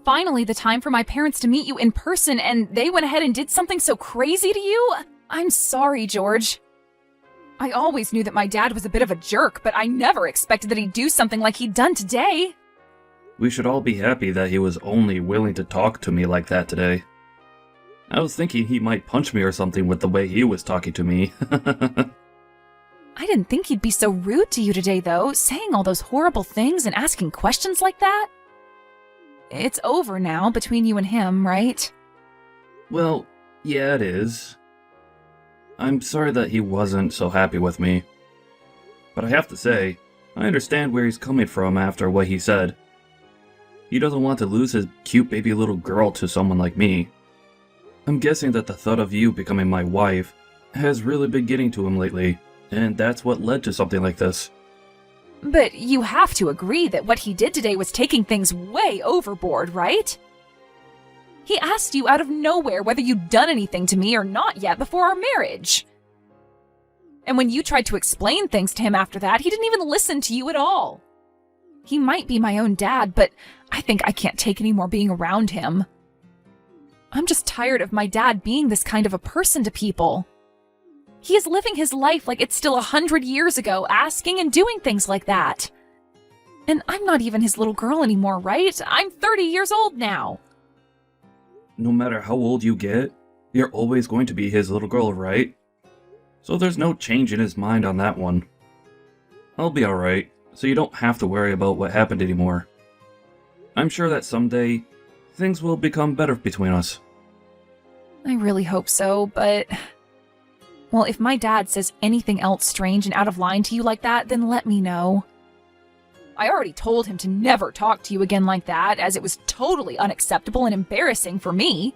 finally the time for my parents to meet you in person, and they went ahead and did something so crazy to you? I'm sorry, George. I always knew that my dad was a bit of a jerk, but I never expected that he'd do something like he'd done today. We should all be happy that he was only willing to talk to me like that today. I was thinking he might punch me or something with the way he was talking to me. I didn't think he'd be so rude to you today, though, saying all those horrible things and asking questions like that. It's over now between you and him, right? Well, yeah, it is. I'm sorry that he wasn't so happy with me. But I have to say, I understand where he's coming from after what he said. He doesn't want to lose his cute baby little girl to someone like me. I'm guessing that the thought of you becoming my wife has really been getting to him lately, and that's what led to something like this. But you have to agree that what he did today was taking things way overboard, right? He asked you out of nowhere whether you'd done anything to me or not yet before our marriage. And when you tried to explain things to him after that, he didn't even listen to you at all. He might be my own dad, but I think I can't take any more being around him. I'm just tired of my dad being this kind of a person to people. He is living his life like it's still 100 years ago, asking and doing things like that. And I'm not even his little girl anymore, right? I'm 30 years old now. No matter how old you get, you're always going to be his little girl, right? So there's no change in his mind on that one. I'll be alright, so you don't have to worry about what happened anymore. I'm sure that someday, things will become better between us. I really hope so, but... Well, if my dad says anything else strange and out of line to you like that, then let me know. I already told him to never talk to you again like that, as it was totally unacceptable and embarrassing for me.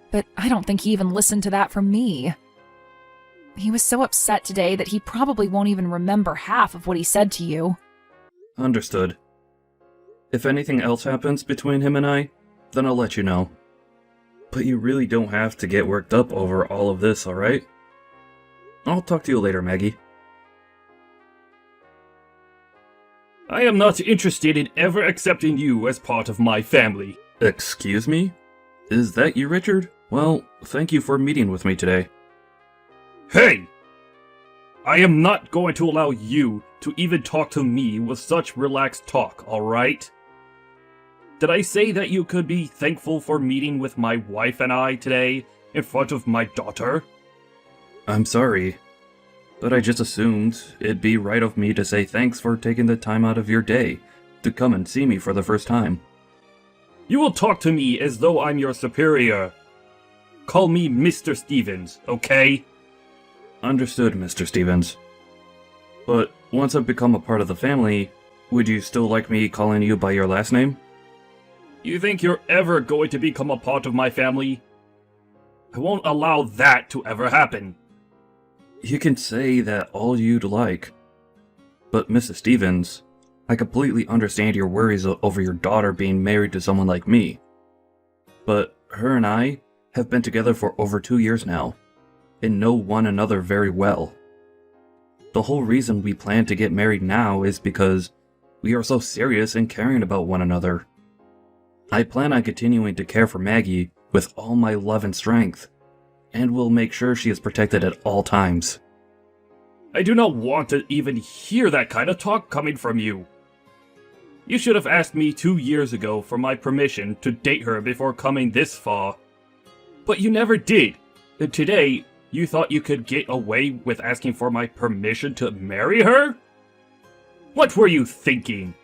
But I don't think he even listened to that from me. He was so upset today that he probably won't even remember half of what he said to you. Understood. If anything else happens between him and I, then I'll let you know. But you really don't have to get worked up over all of this, alright? I'll talk to you later, Maggie. I am not interested in ever accepting you as part of my family. Excuse me? Is that you, Richard? Well, thank you for meeting with me today. Hey! I am not going to allow you to even talk to me with such relaxed talk, alright? Did I say that you could be thankful for meeting with my wife and I today in front of my daughter? I'm sorry, but I just assumed it'd be right of me to say thanks for taking the time out of your day to come and see me for the first time. You will talk to me as though I'm your superior. Call me Mr. Stevens, okay? Understood, Mr. Stevens. But once I've become a part of the family, would you still like me calling you by your last name? You think you're ever going to become a part of my family? I won't allow that to ever happen. You can say that all you'd like. But Mrs. Stevens, I completely understand your worries over your daughter being married to someone like me. But her and I have been together for over 2 years now, and know one another very well. The whole reason we plan to get married now is because we are so serious and caring about one another. I plan on continuing to care for Maggie with all my love and strength, and will make sure she is protected at all times. I do not want to even hear that kind of talk coming from you. You should have asked me 2 years ago for my permission to date her before coming this far. But you never did. And today, you thought you could get away with asking for my permission to marry her? What were you thinking?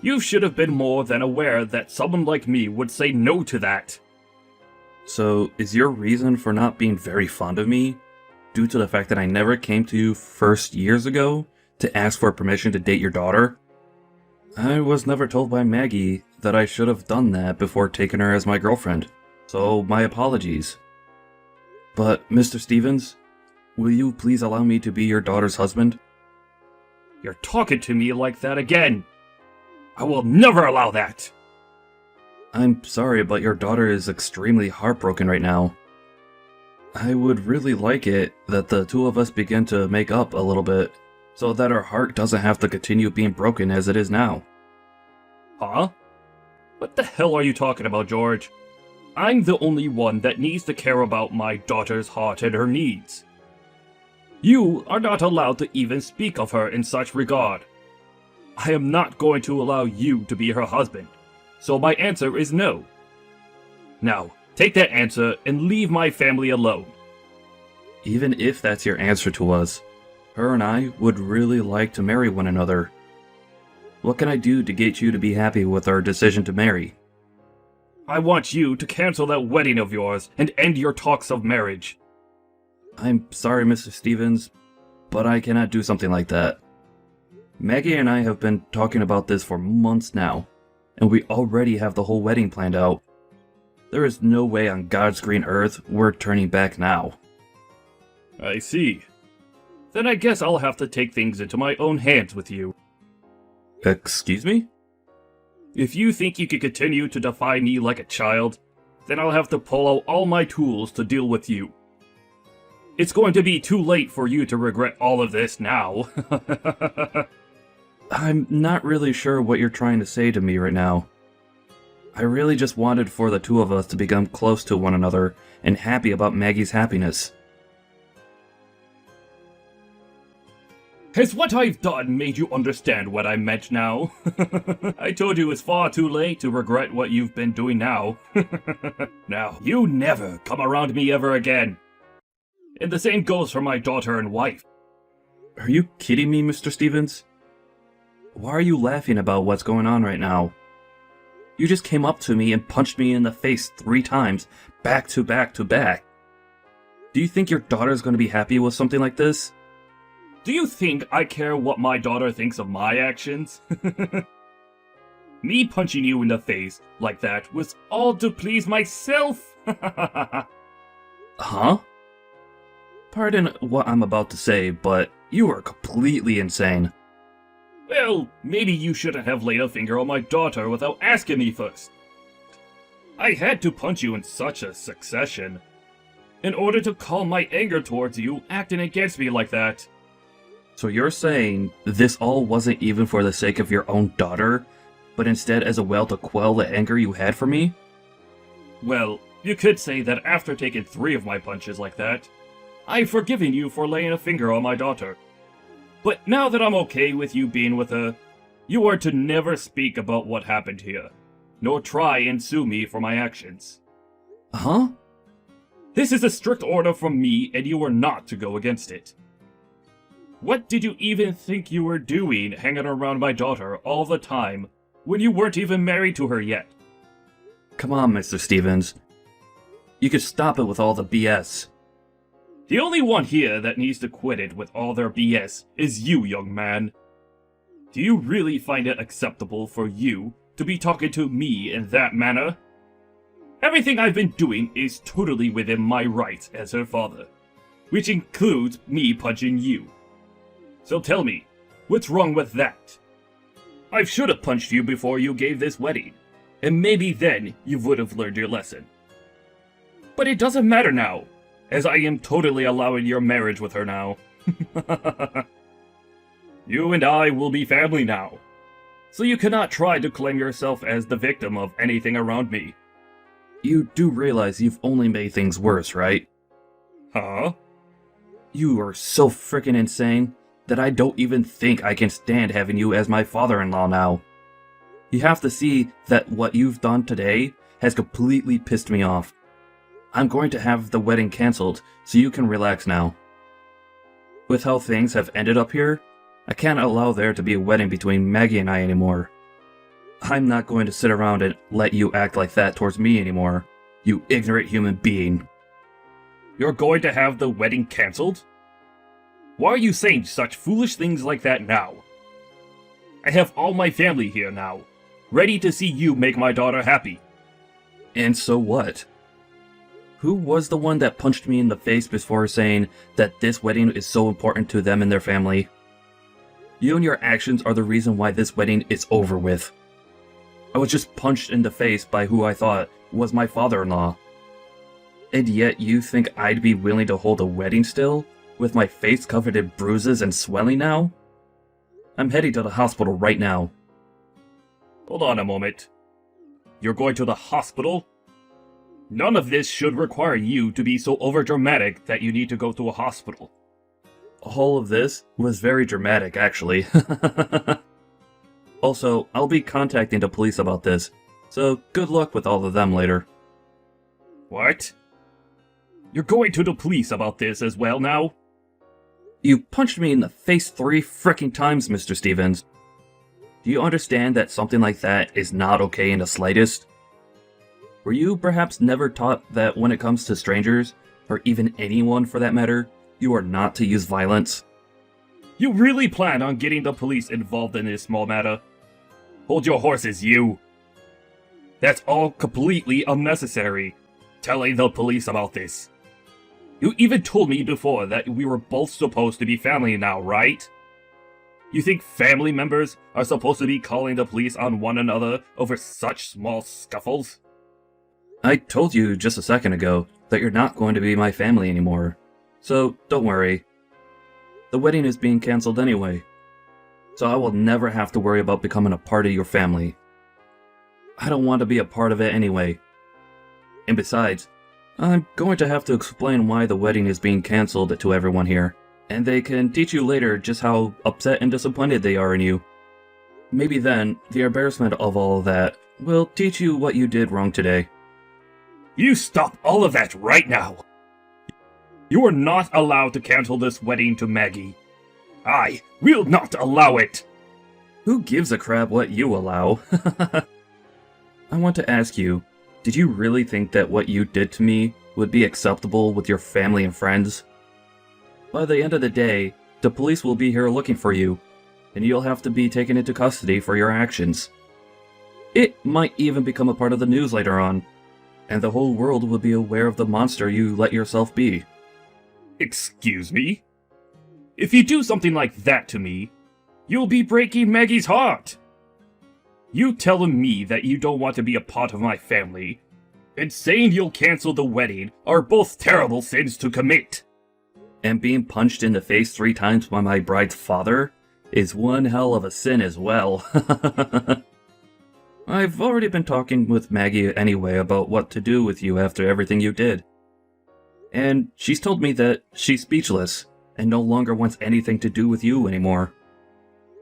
You should have been more than aware that someone like me would say no to that. So, is your reason for not being very fond of me due to the fact that I never came to you first years ago to ask for permission to date your daughter? I was never told by Maggie that I should have done that before taking her as my girlfriend, so my apologies. But, Mr. Stevens, will you please allow me to be your daughter's husband? You're talking to me like that again. I will never allow that. I'm sorry, but your daughter is extremely heartbroken right now. I would really like it that the two of us begin to make up a little bit, so that her heart doesn't have to continue being broken as it is now. Huh? What the hell are you talking about, George? I'm the only one that needs to care about my daughter's heart and her needs. You are not allowed to even speak of her in such regard. I am not going to allow you to be her husband, so my answer is no. Now, take that answer and leave my family alone. Even if that's your answer to us, her and I would really like to marry one another. What can I do to get you to be happy with our decision to marry? I want you to cancel that wedding of yours and end your talks of marriage. I'm sorry, Mr. Stevens, but I cannot do something like that. Maggie and I have been talking about this for months now, and we already have the whole wedding planned out. There is no way on God's green earth we're turning back now. I see. Then I guess I'll have to take things into my own hands with you. Excuse me? If you think you can continue to defy me like a child, then I'll have to pull out all my tools to deal with you. It's going to be too late for you to regret all of this now. I'm not really sure what you're trying to say to me right now. I really just wanted for the two of us to become close to one another and happy about Maggie's happiness. Has what I've done made you understand what I meant now? I told you it's far too late to regret what you've been doing now. Now, you never come around me ever again. And the same goes for my daughter and wife. Are you kidding me, Mr. Stevens? Why are you laughing about what's going on right now? You just came up to me and punched me in the face 3 times, back to back to back. Do you think your daughter's going to be happy with something like this? Do you think I care what my daughter thinks of my actions? Me punching you in the face like that was all to please myself. Huh? Pardon what I'm about to say, but you are completely insane. Well, maybe you shouldn't have laid a finger on my daughter without asking me first. I had to punch you in such a succession, in order to calm my anger towards you acting against me like that. So you're saying this all wasn't even for the sake of your own daughter, but instead as a way to quell the anger you had for me? Well, you could say that after taking 3 of my punches like that, I've forgiven you for laying a finger on my daughter. But now that I'm okay with you being with her, you are to never speak about what happened here, nor try and sue me for my actions. Huh? This is a strict order from me, and you are not to go against it. What did you even think you were doing hanging around my daughter all the time when you weren't even married to her yet? Come on, Mr. Stevens. You could stop it with all the BS. The only one here that needs to quit it with all their BS is you, young man. Do you really find it acceptable for you to be talking to me in that manner? Everything I've been doing is totally within my rights as her father, which includes me punching you. So tell me, what's wrong with that? I should have punched you before you gave this wedding, and maybe then you would have learned your lesson. But it doesn't matter now, as I am totally allowing your marriage with her now. You and I will be family now, so you cannot try to claim yourself as the victim of anything around me. You do realize you've only made things worse, right? Huh? You are so frickin' insane that I don't even think I can stand having you as my father-in-law now. You have to see that what you've done today has completely pissed me off. I'm going to have the wedding cancelled so you can relax now. With how things have ended up here, I can't allow there to be a wedding between Maggie and I anymore. I'm not going to sit around and let you act like that towards me anymore, you ignorant human being. You're going to have the wedding cancelled? Why are you saying such foolish things like that now? I have all my family here now, ready to see you make my daughter happy. And so what? Who was the one that punched me in the face before saying that this wedding is so important to them and their family? You and your actions are the reason why this wedding is over with. I was just punched in the face by who I thought was my father-in-law. And yet you think I'd be willing to hold a wedding still, with my face covered in bruises and swelling now? I'm heading to the hospital right now. Hold on a moment. You're going to the hospital? None of this should require you to be so overdramatic that you need to go to a hospital. All of this was very dramatic, actually. Also, I'll be contacting the police about this, so good luck with all of them later. What? You're going to the police about this as well now? You punched me in the face 3 frickin' times, Mr. Stevens. Do you understand that something like that is not okay in the slightest? Were you perhaps never taught that when it comes to strangers, or even anyone for that matter, you are not to use violence? You really plan on getting the police involved in this small matter? Hold your horses, you! That's all completely unnecessary, telling the police about this. You even told me before that we were both supposed to be family now, right? You think family members are supposed to be calling the police on one another over such small scuffles? I told you just a second ago that you're not going to be my family anymore, so don't worry. The wedding is being cancelled anyway, so I will never have to worry about becoming a part of your family. I don't want to be a part of it anyway. And besides, I'm going to have to explain why the wedding is being cancelled to everyone here, and they can teach you later just how upset and disappointed they are in you. Maybe then, the embarrassment of all of that will teach you what you did wrong today. You stop all of that right now! You are not allowed to cancel this wedding to Maggie. I will not allow it! Who gives a crap what you allow? I want to ask you, did you really think that what you did to me would be acceptable with your family and friends? By the end of the day, the police will be here looking for you, and you'll have to be taken into custody for your actions. It might even become a part of the news later on, and the whole world will be aware of the monster you let yourself be. Excuse me? If you do something like that to me, you'll be breaking Maggie's heart! You telling me that you don't want to be a part of my family, and saying you'll cancel the wedding are both terrible sins to commit. And being punched in the face 3 times by my bride's father is one hell of a sin as well. I've already been talking with Maggie anyway about what to do with you after everything you did. And she's told me that she's speechless and no longer wants anything to do with you anymore.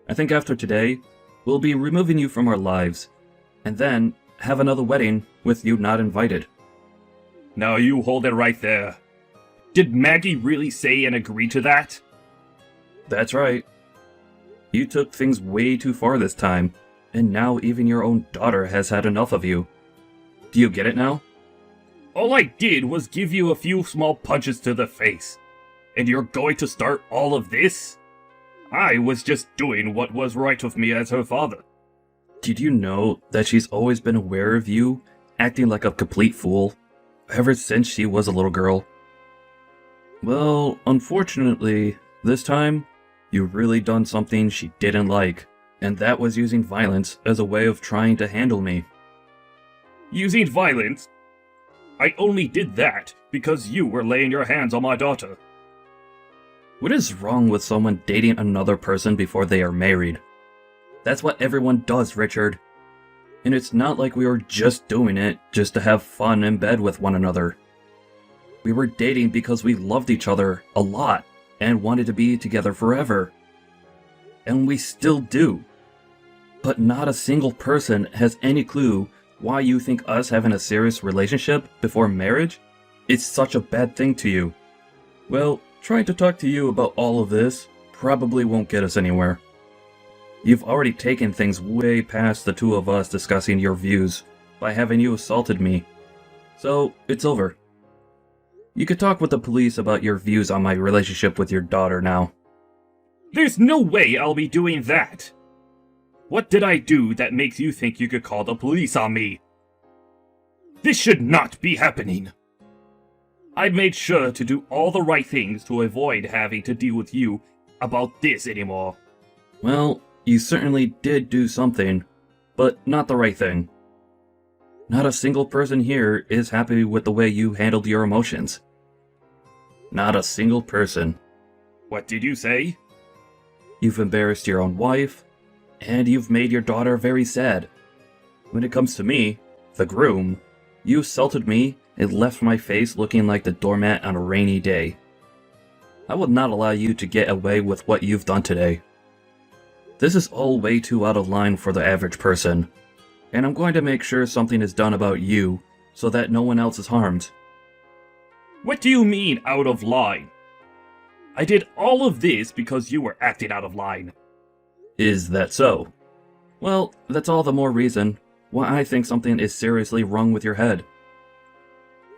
I think after today, we'll be removing you from our lives, and then have another wedding with you not invited. Now you hold it right there. Did Maggie really say and agree to that? That's right. You took things way too far this time, and now even your own daughter has had enough of you. Do you get it now? All I did was give you a few small punches to the face. And you're going to start all of this? I was just doing what was right with me as her father. Did you know that she's always been aware of you, acting like a complete fool, ever since she was a little girl? Well, unfortunately, this time, you've really done something she didn't like, and that was using violence as a way of trying to handle me. Using violence? I only did that because you were laying your hands on my daughter. What is wrong with someone dating another person before they are married? That's what everyone does, Richard. And it's not like we were just doing it just to have fun in bed with one another. We were dating because we loved each other a lot and wanted to be together forever. And we still do. But not a single person has any clue why you think us having a serious relationship before marriage is such a bad thing to you. Well, trying to talk to you about all of this probably won't get us anywhere. You've already taken things way past the two of us discussing your views by having you assaulted me. So, it's over. You could talk with the police about your views on my relationship with your daughter now. There's no way I'll be doing that! What did I do that makes you think you could call the police on me? This should not be happening! I made sure to do all the right things to avoid having to deal with you about this anymore. Well, you certainly did do something, but not the right thing. Not a single person here is happy with the way you handled your emotions. Not a single person. What did you say? You've embarrassed your own wife, and you've made your daughter very sad. When it comes to me, The groom? You assaulted me and left my face looking like the doormat on a rainy day. I will not allow you to get away with what you've done today. This is all way too out of line for the average person, and I'm going to make sure something is done about you so that no one else is harmed. What do you mean, out of line? I did all of this because you were acting out of line. Is that so? Well, that's all the more reason why I think something is seriously wrong with your head.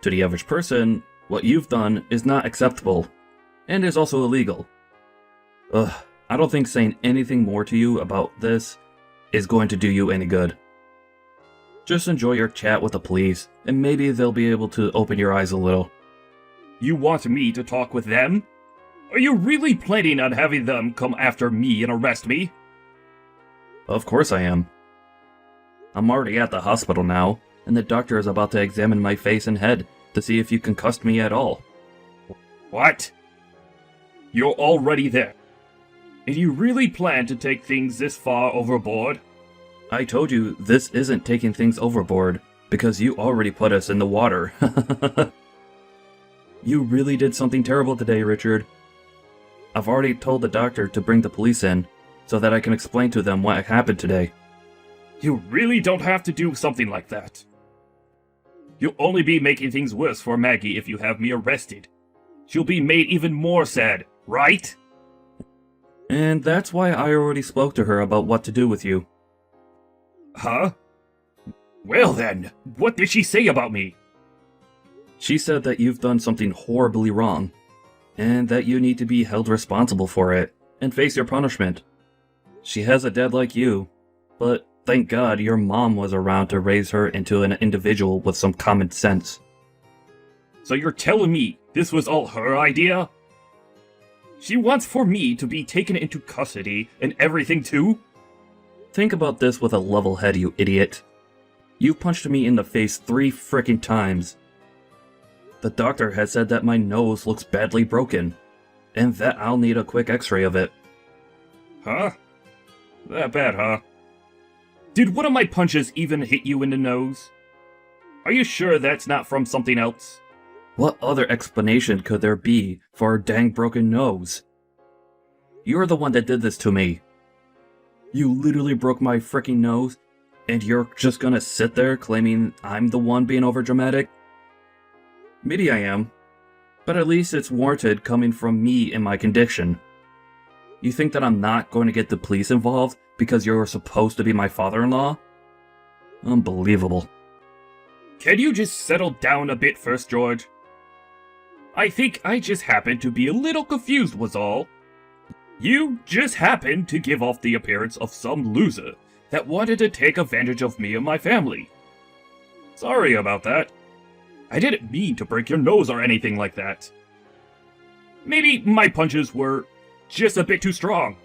To the average person, what you've done is not acceptable, and is also illegal. I don't think saying anything more to you about this is going to do you any good. Just enjoy your chat with the police, and maybe they'll be able to open your eyes a little. You want me to talk with them? Are you really planning on having them come after me and arrest me? Of course I am. I'm already at the hospital now, and the doctor is about to examine my face and head to see if you concussed me at all. What? You're already there. And you really plan to take things this far overboard? I told you this isn't taking things overboard, because you already put us in the water. You really did something terrible today, Richard. I've already told the doctor to bring the police in, so that I can explain to them what happened today. You really don't have to do something like that. You'll only be making things worse for Maggie if you have me arrested. She'll be made even more sad, right? And that's why I already spoke to her about what to do with you. Huh? Well then, what did she say about me? She said that you've done something horribly wrong, and that you need to be held responsible for it, and face your punishment. She has a dad like you, but thank God your mom was around to raise her into an individual with some common sense. So you're telling me this was all her idea? She wants for me to be taken into custody and everything too? Think about this with a level head, you idiot. You punched me in the face 3 frickin' times. The doctor has said that my nose looks badly broken, and that I'll need a quick x-ray of it. Huh? That bad, huh? Did one of my punches even hit you in the nose? Are you sure that's not from something else? What other explanation could there be for a dang broken nose? You're the one that did this to me. You literally broke my frickin' nose, and you're just gonna sit there claiming I'm the one being overdramatic? Maybe I am, but at least it's warranted coming from me in my condition. You think that I'm not going to get the police involved because you're supposed to be my father-in-law? Unbelievable. Can you just settle down a bit first, George? I think I just happened to be a little confused was all. You just happened to give off the appearance of some loser that wanted to take advantage of me and my family. Sorry about that. I didn't mean to break your nose or anything like that. Maybe my punches were just a bit too strong.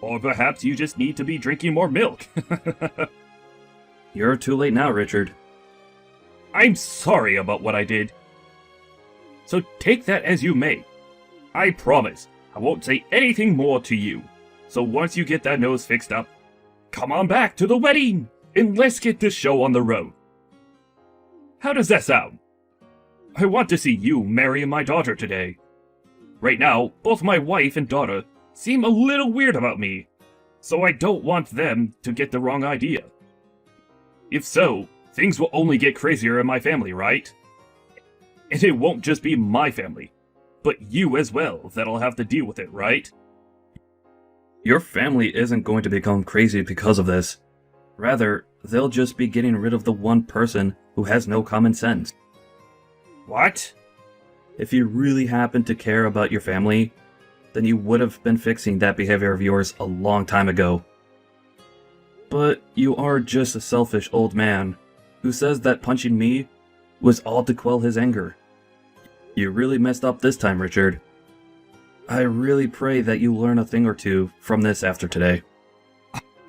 Or perhaps you just need to be drinking more milk. You're too late now, Richard. I'm sorry about what I did. So take that as you may. I promise I won't say anything more to you. So once you get that nose fixed up, come on back to the wedding and let's get this show on the road. How does that sound? I want to see you marrying my daughter today. Right now, both my wife and daughter seem a little weird about me, so I don't want them to get the wrong idea. If so, things will only get crazier in my family, right? And it won't just be my family, but you as well that'll have to deal with it, right? Your family isn't going to become crazy because of this. Rather, they'll just be getting rid of the one person who has no common sense. What? If you really happen to care about your family, then you would have been fixing that behavior of yours a long time ago. But you are just a selfish old man who says that punching me was all to quell his anger. You really messed up this time, Richard. I really pray that you learn a thing or two from this after today.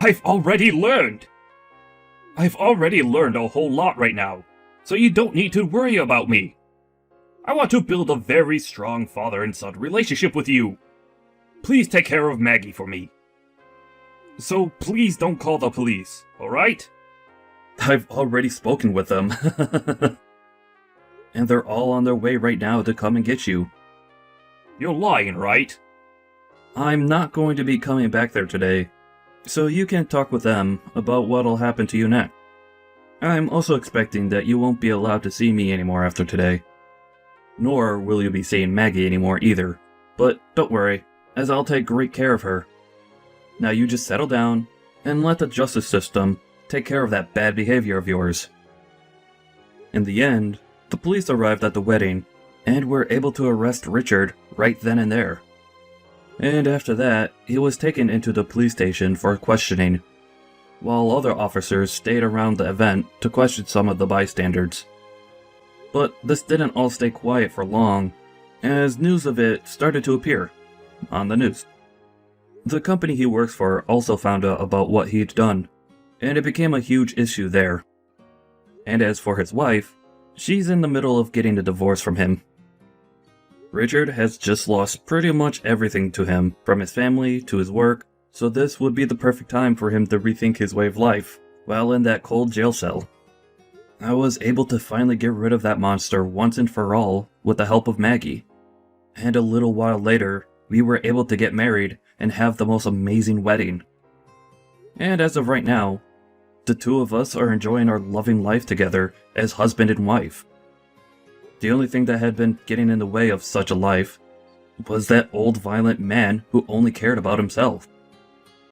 I've already learned! I've already learned a whole lot right now, so you don't need to worry about me. I want to build a very strong father and son relationship with you. Please take care of Maggie for me. So please don't call the police, alright? I've already spoken with them. And they're all on their way right now to come and get you. You're lying, right? I'm not going to be coming back there today, so you can talk with them about what'll happen to you next. I'm also expecting that you won't be allowed to see me anymore after today. Nor will you be seeing Maggie anymore either. But don't worry, as I'll take great care of her. Now you just settle down, and let the justice system take care of that bad behavior of yours. In the end, the police arrived at the wedding, and were able to arrest Richard right then and there. And after that, he was taken into the police station for questioning, while other officers stayed around the event to question some of the bystanders. But this didn't all stay quiet for long, as news of it started to appear on the news. The company he works for also found out about what he'd done, and it became a huge issue there. And as for his wife, she's in the middle of getting a divorce from him. Richard has just lost pretty much everything to him, from his family to his work, so this would be the perfect time for him to rethink his way of life, while in that cold jail cell. I was able to finally get rid of that monster once and for all with the help of Maggie. And a little while later, we were able to get married and have the most amazing wedding. And as of right now, the two of us are enjoying our loving life together as husband and wife. The only thing that had been getting in the way of such a life was that old violent man who only cared about himself.